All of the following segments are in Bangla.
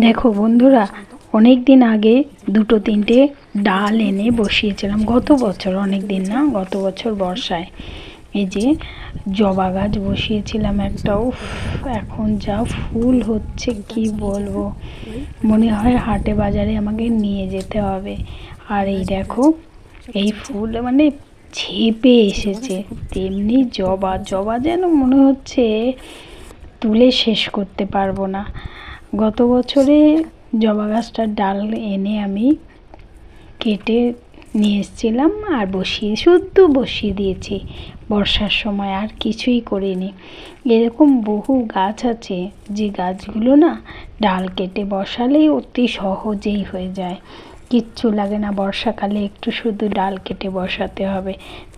দেখো বন্ধুরা, অনেক দিন আগে দুটো তিনটে ডাল এনে বসিয়েছিলাম, গত বছর, অনেক দিন না, গত বছর বর্ষায়। এই যে জবা গাছ বসিয়েছিলাম একটা, উফ, এখন যা ফুল হচ্ছে কি বলবো, মনে হয় হাটে বাজারে আমাকে নিয়ে যেতে হবে। আর এই দেখো, এই ফুল মানে ঝেপে এসেছে, তেমনি জবা জবা যেন মনে হচ্ছে তুলে শেষ করতে পারবো না। গত বছরে জবা গাছটার ডাল এনে আমি কেটে নিয়ে এসেছিলাম আর শুধু বসিয়ে দিয়েছি বর্ষার সময়, আর কিছুই করিনি। এরকম বহু গাছ আছে যে গাছগুলো না ডাল কেটে বসালেই অতি সহজেই হয়ে যায়, কিচ্ছু লাগে না। বর্ষাকালে একটু শুধু ডাল কেটে বসাতে হবে,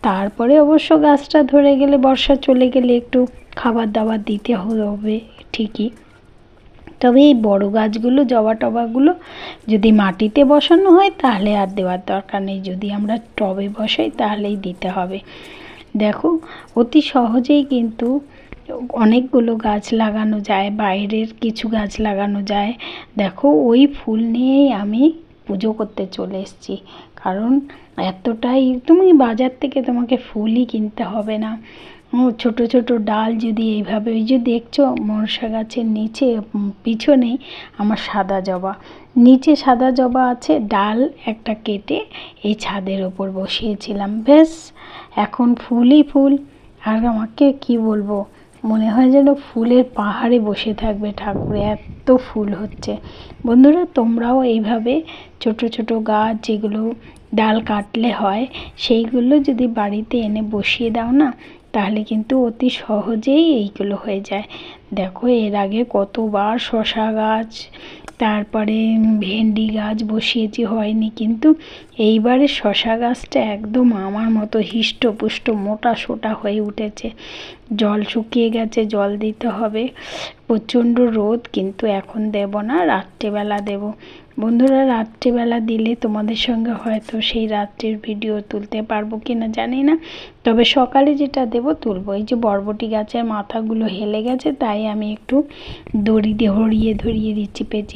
তারপরে অবশ্য গাছটা ধরে গেলে, বর্ষা চলে গেলে একটু খাবার দাবার দিতে হবে ঠিকই। তবে এই বড় গাছগুলো, জবা টবাগুলো যদি মাটিতে বসানো হয় তাহলে আর দেওয়ার দরকার নেই, যদি আমরা টবে বসাই তাহলেই দিতে হবে। দেখো, অতি সহজেই কিন্তু অনেকগুলো গাছ লাগানো যায়, বাইরের কিছু গাছ লাগানো যায়। দেখো, ওই ফুল নিয়েই আমি পুজো করতে চলে এসেছি, কারণ এতটাই, তুমি বাজার থেকে তোমাকে ফুলই কিনতে হবে না। ছোট ছোট ডাল যদি এইভাবে, ওই যে দেখছো মনসা গাছের নিচে পিছনেই আমার সাদা জবা, নিচে সাদা জবা আছে, ডাল একটা কেটে এই ছাদের ওপর বসিয়েছিলাম, ব্যাস এখন ফুলই ফুল। আর আমাকে কি বলবো, মনে হয় যেন ফুলের পাহাড়ে বসে থাকবে ঠাকুর, এত ফুল হচ্ছে। বন্ধুরা, তোমরাও এইভাবে ছোট ছোট গাছ যেগুলো ডাল কাটলে হয়, সেইগুলো যদি বাড়িতে এনে বসিয়ে দাও না, তাহলে কিন্তু অতি সহজেই এইগুলো হয়ে যায়। দেখো, এর আগে কতবার শশা গাছ, তারপরে ভেন্ডি গাছ বসিয়েছি, হয়নি, কিন্তু এইবারে শশা গাছটা একদম আমার মতো হৃষ্টপুষ্ট মোটা সোটা হয়ে উঠেছে। জল শুকিয়ে গেছে, জল দিতে হবে, প্রচণ্ড রোদ, কিন্তু এখন দেব না, রাত্রেবেলা দেব। বন্ধুরা, রাত্রেবেলা দিলে তোমাদের সঙ্গে হয়তো সেই রাত্রের ভিডিও তুলতে পারবো কিনা জানি না, তবে সকালে যেটা দেব তুলবো। এই যে বরবটি গাছের মাথাগুলো হেলে গেছে, তাই আমি একটু দড়ি দিয়ে ধরিয়ে ধরিয়ে দিচ্ছি পেঁচিয়ে।